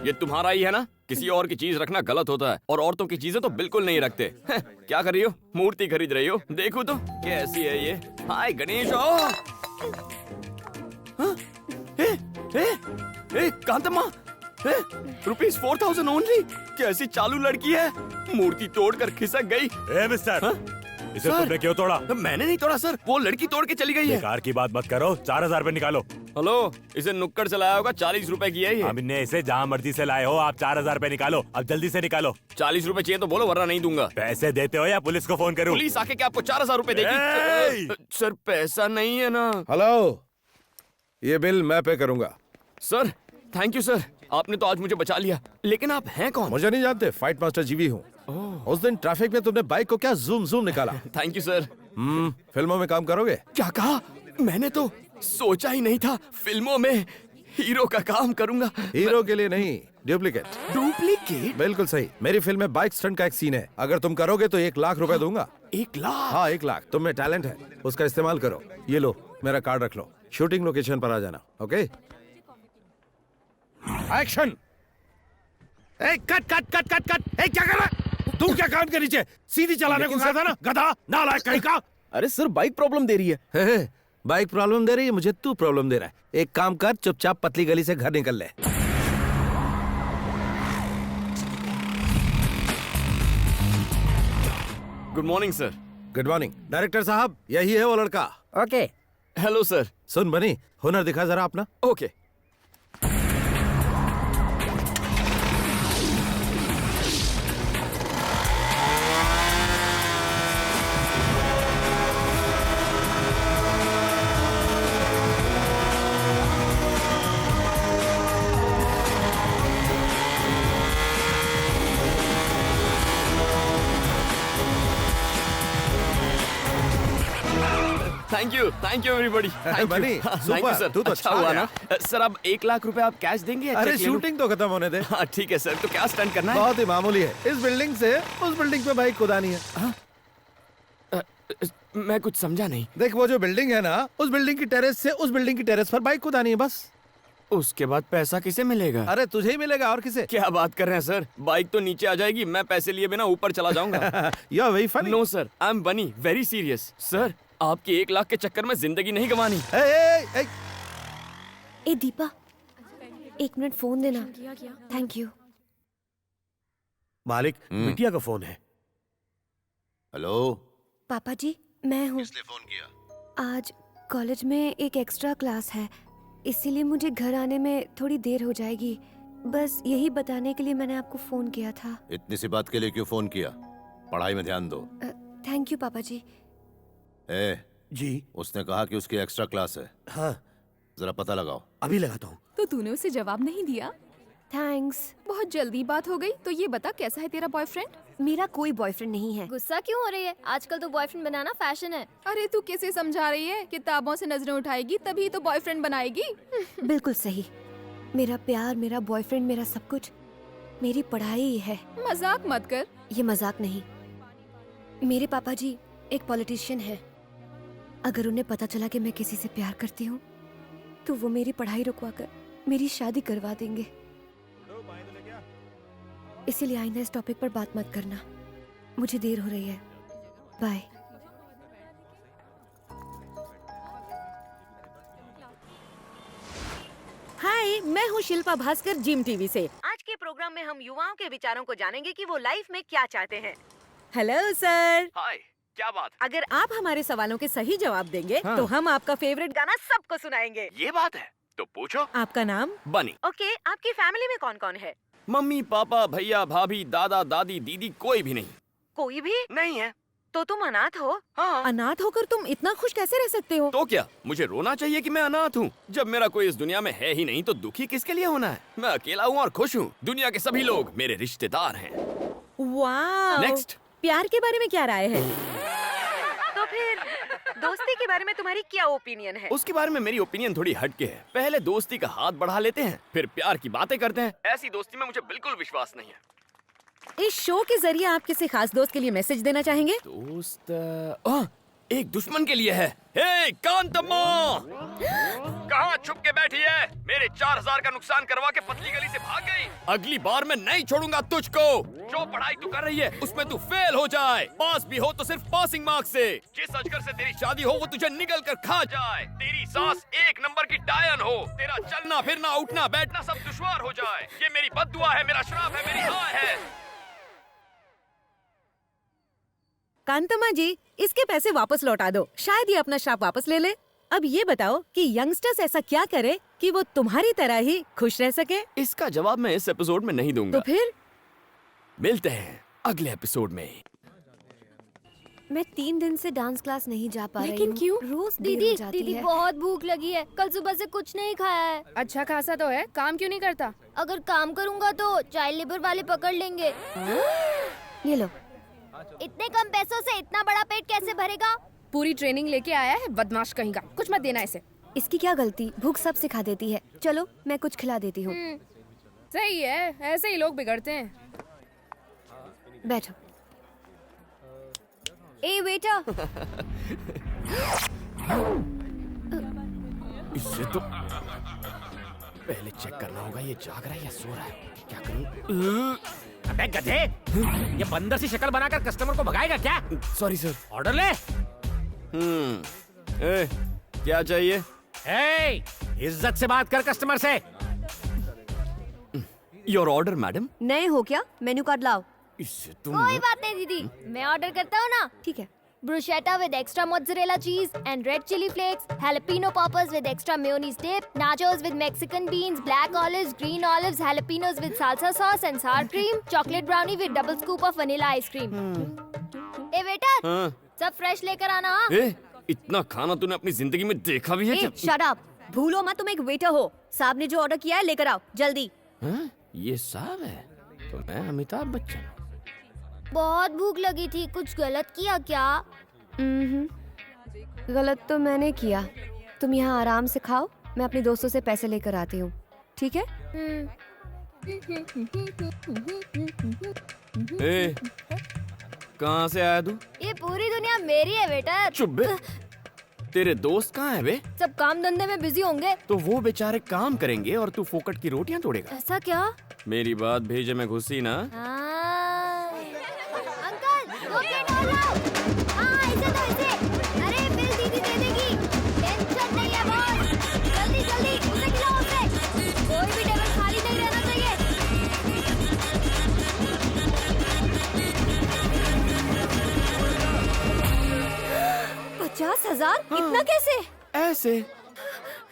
ये तुम्हारा ही है ना? किसी और की चीज रखना गलत होता है और औरतों की चीजें तो बिल्कुल नहीं रखते। क्या कर रही हो? मूर्ति खरीद रही हो? देखो तो कैसी है ये। हाय गणेश। कांतम्मा, ₹4000 ओनली। कैसी चालू लड़की है, मूर्ति तोड़कर खिसक गई। मिस्टर, इसे तुमने क्यों तोड़ा? मैंने नहीं तोड़ा सर, वो लड़की तोड़ के चली गई है। बेकार की बात मत करो, 4000 रुपए निकालो। हेलो, इसे नुक्कड़ से लाया होगा, 40 रुपए की है ये। हमने इसे जहाँ मर्जी से लाए हो, आप 4000 रुपए निकालो। अब जल्दी से निकालो। 40 रुपए चाहिए तो बोलो, वरना नहीं दूंगा। पैसे देते हो या पुलिस को फोन करूं? पुलिस आके क्या आपको 4000 रुपए देगी? सर पैसा नहीं है ना। हेलो, ये बिल मैं पे करूंगा। सर थैंक यू सर, आपने तो आज मुझे बचा लिया। लेकिन आप हैं कौन? मुझे नहीं जानते, फाइट मास्टर जीवी हूँ। उस दिन ट्रैफिक में तुमने बाइक को क्या जूम जूम निकाला। Thank you sir. फिल्मों में काम करोगे? क्या कहा? मैंने तो सोचा ही नहीं था फिल्मों में हीरो का काम करूंगा। हीरो के लिए नहीं, डुप्लीकेट। डुप्लीकेट? बिल्कुल सही। मेरी फिल्म में बाइक स्टंट का एक सीन है, अगर तुम करोगे तो 1 लाख रुपए दूंगा। 1 लाख? हाँ 1 लाख। तुम में टैलेंट है, उसका इस्तेमाल करो। ये लो मेरा कार्ड रख लो, शूटिंग लोकेशन पर आ जाना। Okay, action. Cut cut cut cut cut. क्या कर रहा है तू? क्या कान के नीचे सीधी चलाने को कहा था ना, गधा नालायक कहीं का। अरे सर, बाइक प्रॉब्लम दे रही है। बाइक प्रॉब्लम दे रही है, मुझे तू प्रॉब्लम दे रहा है। एक काम कर, चुपचाप पतली गली से घर निकल ले। Good morning sir. Good morning. Director साहब, यही है वो लड़का। ओके। Hello sir. सुन बनी, हुनर दिखा जरा अपना। ओके। Thank you everybody. बनी, थैंक यू सर। तू तो अच्छा अच्छा हुआ गया। ना सर। अब 1 लाख रुपए आप कैश देंगे या अरे चेक ले लूं? शूटिंग तो खत्म होने दे। हाँ ठीक है सर। तो क्या स्टंट करना है? बहुत ही मामूली है। इस बिल्डिंग से उस बिल्डिंग पे बाइक कुदानी है। मैं कुछ समझा नहीं। देख, वो जो बिल्डिंग है ना, उस बिल्डिंग की टेरेस से उस बिल्डिंग की टेरेस पर बाइक कुदानी है, बस। उसके बाद पैसा किसे मिलेगा? अरे तुझे ही मिलेगा, और किसे? क्या बात कर रहे हैं सर, बाइक तो नीचे आ जाएगी, मैं पैसे लिए बिना ऊपर चला जाऊंगा। You are very funny. No sir, I am Bunny very serious. Sir आपके 1 लाख के चक्कर में जिंदगी नहीं गंवानी। ए दीपा, 1 मिनट फोन देना। Thank you. मालिक, बिटिया का फोन है। हेलो, पापा जी, मैं हूँ। किसने फोन किया? आज कॉलेज में एक एक्स्ट्रा क्लास है, इसीलिए मुझे घर आने में थोड़ी देर हो जाएगी। बस यही बताने के लिए मैंने आपको फोन किया था। इतनी सी बात के लिए क्यों फोन किया? पढ़ाई में ध्यान दो। थैंक यू पापा जी। जी। उसने कहा कि उसकी एक्स्ट्रा क्लास है। हाँ, जरा पता लगाओ। अभी लगाता हूँ। तो तूने उसे जवाब नहीं दिया? थैंक्स। बहुत जल्दी बात हो गई। तो ये बता, कैसा है तेरा बॉयफ्रेंड? मेरा कोई बॉयफ्रेंड नहीं है। गुस्सा क्यों हो रही है? आजकल तो बॉयफ्रेंड बनाना फैशन है। अरे तू कैसे समझा रही है? किताबों से नजरें उठाएगी तभी तो बॉयफ्रेंड बनाएगी। बिल्कुल सही। मेरा प्यार, मेरा बॉयफ्रेंड, मेरा सब कुछ मेरी पढ़ाई ही है। मजाक मत कर। ये मजाक नहीं। मेरे पापा जी एक पॉलिटिशियन है। अगर उन्हें पता चला कि मैं किसी से प्यार करती हूँ तो वो मेरी पढ़ाई रुकवाकर मेरी शादी करवा देंगे। इसीलिए आइंदा इस टॉपिक पर बात मत करना। मुझे देर हो रही है। बाय। हाय, मैं हूँ शिल्पा भास्कर, जिम टीवी से। आज के प्रोग्राम में हम युवाओं के विचारों को जानेंगे कि वो लाइफ में क्या चाहते हैं। Hello sir. हाय, क्या बात? अगर आप हमारे सवालों के सही जवाब देंगे हाँ। तो हम आपका फेवरेट गाना सबको सुनाएंगे। ये बात है तो पूछो। आपका नाम? बनी। ओके, आपकी फैमिली में कौन कौन है? मम्मी पापा भैया भाभी दादा दादी दीदी कोई भी नहीं। कोई भी नहीं है। तो तुम अनाथ हो? हाँ। अनाथ होकर तुम इतना खुश कैसे रह सकते हो? तो क्या मुझे रोना चाहिए कि मैं अनाथ हूँ? जब मेरा कोई इस दुनिया में है ही नहीं तो दुखी किसके लिए होना है? मैं अकेला हूँ और खुश हूँ। दुनिया के सभी लोग मेरे रिश्तेदार हैं। वाह। नेक्स्ट। प्यार के बारे में क्या राय है? तो फिर दोस्ती के बारे में तुम्हारी क्या ओपिनियन है? उसके बारे में मेरी ओपिनियन थोड़ी हटके है। पहले दोस्ती का हाथ बढ़ा लेते हैं, फिर प्यार की बातें करते हैं। ऐसी दोस्ती में मुझे बिल्कुल विश्वास नहीं है। इस शो के जरिए आप किसी खास दोस्त के लिए मैसेज देना चाहेंगे? दोस्त एक दुश्मन के लिए है। हे कांतम्मा, कहाँ छुप के बैठी है? मेरे 4000 का नुकसान करवा के पतली गली से भाग गई। अगली बार मैं नहीं छोड़ूंगा तुझको। जो पढ़ाई तू कर रही है उसमें तू फेल हो जाए, पास भी हो तो सिर्फ पासिंग मार्क्स से। जिस अजगर से तेरी शादी हो वो तुझे निगल कर खा जाए। तेरी सास 1 नंबर की डायन हो। तेरा चलना फिरना उठना बैठना सब दुश्वार हो जाए। ये मेरी बद्दुआ है, मेरा श्राप है, मेरी हाय है। कांतम्मा जी, इसके पैसे वापस लौटा दो, शायद ये अपना श्राप वापस ले ले। अब ये बताओ कि यंगस्टर्स ऐसा क्या करे कि वो तुम्हारी तरह ही खुश रह सके? इसका जवाब मैं इस एपिसोड में नहीं दूंगा। तो फिर मिलते हैं अगले एपिसोड में। मैं 3 दिन से डांस क्लास नहीं जा पा रही लेकिन हूँ। क्यों? रोज देर दीदी हो जाती दीदी है। बहुत भूख लगी है, कल सुबह से कुछ नहीं खाया है। अच्छा खासा तो है, काम क्यों नहीं करता? अगर काम करूँगा तो चाइल्ड लेबर वाले पकड़ लेंगे। ये लो। इतने कम पैसों से इतना बड़ा पेट कैसे भरेगा? पूरी ट्रेनिंग लेके आया है बदमाश कहीं का। कुछ मत देना इसे। इसकी क्या गलती, भूख सब सिखा देती है। चलो मैं कुछ खिला देती हूँ। सही है, ऐसे ही लोग बिगड़ते हैं। बैठो। ए बेटा, इससे तो पहले चेक करना होगा ये जाग रहा है या सो रहा है। क्या करूं? अबे गधे, ये बंदर सी शक्ल बनाकर कस्टमर को भगाएगा क्या? Sorry sir. ऑर्डर ले। क्या चाहिए? ए, इज्जत से बात कर कस्टमर से। Your order madam. नए हो क्या? मेन्यू कार्ड लाओ। इससे तुम कोई बात नहीं दीदी, मैं ऑर्डर करता हूँ ना। ठीक है। Bruschetta with extra mozzarella cheese and red chili flakes, jalapeno poppers with extra mayonnaise dip, nachos with Mexican beans, black olives, green olives, jalapenos with salsa sauce and sour cream, chocolate brownie with double scoop of vanilla ice cream. ए बेटा, हाँ? सब fresh लेकर आना। हाँ? इतना खाना तूने अपनी जिंदगी में देखा भी है क्या? Shut up. भूलो मत तुम एक वेटर हो। साहब ने जो ऑर्डर किया है लेकर आओ जल्दी। हाँ? ये साहब है तो मैं अमिताभ बच्चन। बहुत भूख लगी थी, कुछ गलत किया क्या? गलत तो मैंने किया। तुम यहाँ आराम से खाओ, मैं अपने दोस्तों से पैसे लेकर आती हूँ, ठीक है? कहाँ से आया तू? ये पूरी दुनिया मेरी है बेटा। चुप बे। तेरे दोस्त कहाँ है बे? सब काम धंधे में बिजी होंगे। तो वो बेचारे काम करेंगे और तू फोकट की रोटियां तोड़ेगा। ऐसा क्या? मेरी बात भेजे में घुसी ना। अंकल, 2 प्लेट और लाओ। हाँ, इसे दो इसे। अरे बिल दीदी दे देगी, टेंशन नहीं है बॉस। जल्दी जल्दी उसे खिलाओ उसे। कोई भी टेबल खाली नहीं रहना चाहिए। 50,000? इतना कैसे? ऐसे।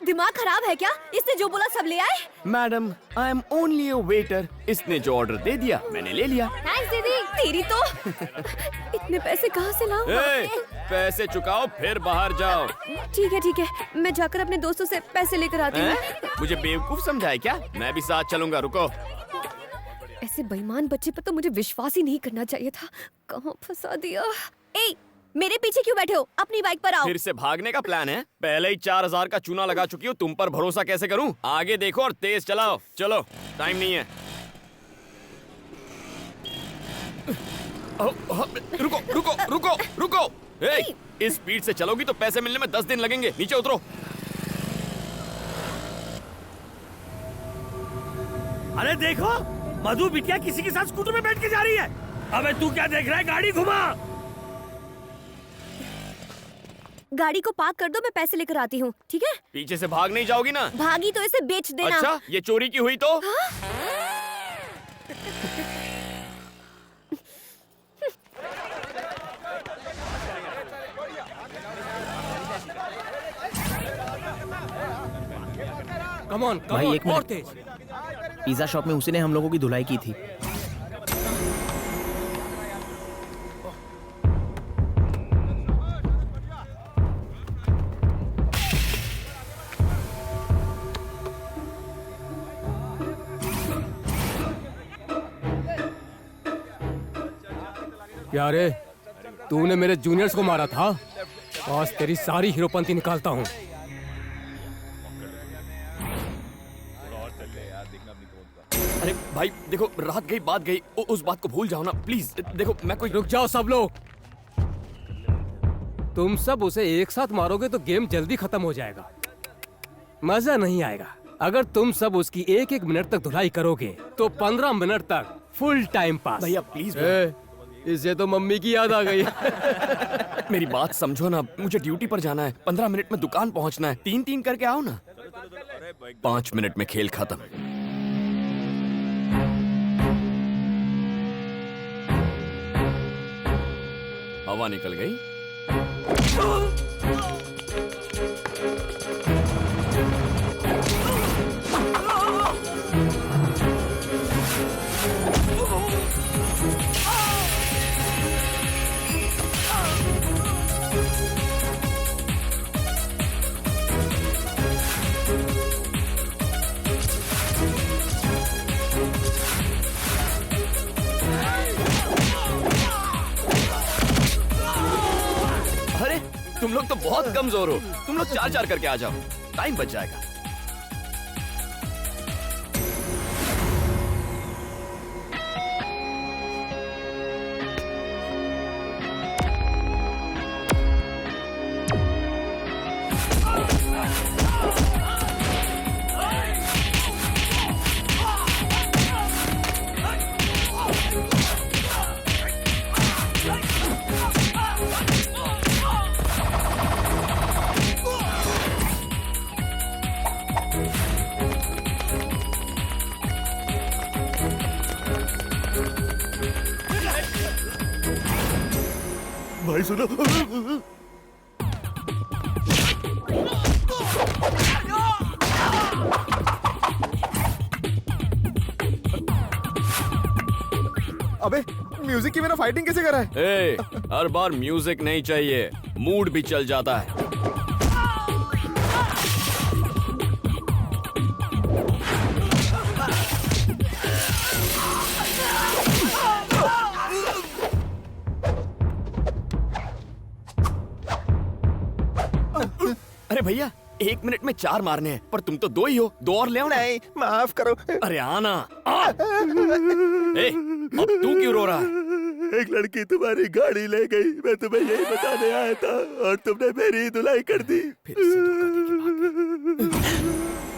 दिमाग खराब है क्या? इसने जो बोला सब ले आए? Madam, I am only a waiter. इसने जो ऑर्डर दे दिया मैंने ले लिया। थैंक्स दीदी। तेरी तो इतने पैसे कहाँ से लाऊं? पैसे चुकाओ फिर बाहर जाओ। ठीक है, मैं जाकर अपने दोस्तों से पैसे लेकर आती हूँ। मुझे बेवकूफ समझा है क्या? मैं भी साथ चलूंगा, रुको। ऐसे बेईमान बच्चे पर तो मुझे विश्वास ही नहीं करना चाहिए था। कहाँ फंसा दिया? ए, मेरे पीछे क्यों बैठे हो? अपनी बाइक पर आओ। फिर से भागने का प्लान है? पहले ही 4000 का चूना लगा चुकी हूँ, तुम पर भरोसा कैसे करूँ? आगे देखो और तेज चलाओ। चलो, टाइम नहीं है। रुको रुको रुको रुको। इस स्पीड से चलोगी तो पैसे मिलने में 10 दिन लगेंगे। नीचे उतरो। अरे देखो, मधु बिटिया किसी के साथ स्कूटर में बैठ के जा रही है। अबे तू क्या देख रहा है? गाड़ी घुमा। गाड़ी को पार्क कर दो, मैं पैसे लेकर आती हूँ, ठीक है? पीछे से भाग नहीं जाओगी ना? भागी तो इसे बेच देना। अच्छा, ये चोरी की हुई तो? कम ऑन, भाई, एक और मिनट। तेज। पिज्जा शॉप में उसी ने हम लोगों की धुलाई की थी। क्या रे, तूने मेरे जूनियर्स को मारा था? आज तेरी सारी हीरोपंती निकालता हूँ। अरे भाई देखो, रात गई बात गई, उस बात को भूल जाओ ना प्लीज। देखो मैं कोई। रुक जाओ सब लोग। तुम सब उसे एक साथ मारोगे तो गेम जल्दी खत्म हो जाएगा, मजा नहीं आएगा। अगर तुम सब उसकी एक एक मिनट तक धुलाई करोगे तो 15 मिनट तक फुल टाइम पास। भैया प्लीज इसे तो मम्मी की याद आ गई। मेरी बात समझो ना, मुझे ड्यूटी पर जाना है, 15 मिनट में दुकान पहुंचना है। 3-3 करके आओ ना। 5 मिनट में खेल खत्म। हवा निकल गई। अरे तुम लोग तो बहुत कमजोर हो। तुम लोग 4-4 करके आ जाओ, टाइम बच जाएगा। भाई सुनो, अबे म्यूजिक की बिना फाइटिंग कैसे कर रहा है? ए, हर बार म्यूजिक नहीं चाहिए, मूड भी चल जाता है। अरे भैया 1 मिनट में 4 मारने हैं, पर तुम तो 2 ही हो। 2 और ले आओ ना। नहीं, माफ करो। अरे आना आ। ए, अब तू क्यों रो रहा है? एक लड़की तुम्हारी गाड़ी ले गई, मैं तुम्हें यही बताने आया था और तुमने मेरी धुलाई कर दी। फिर से धोखा देगी बात।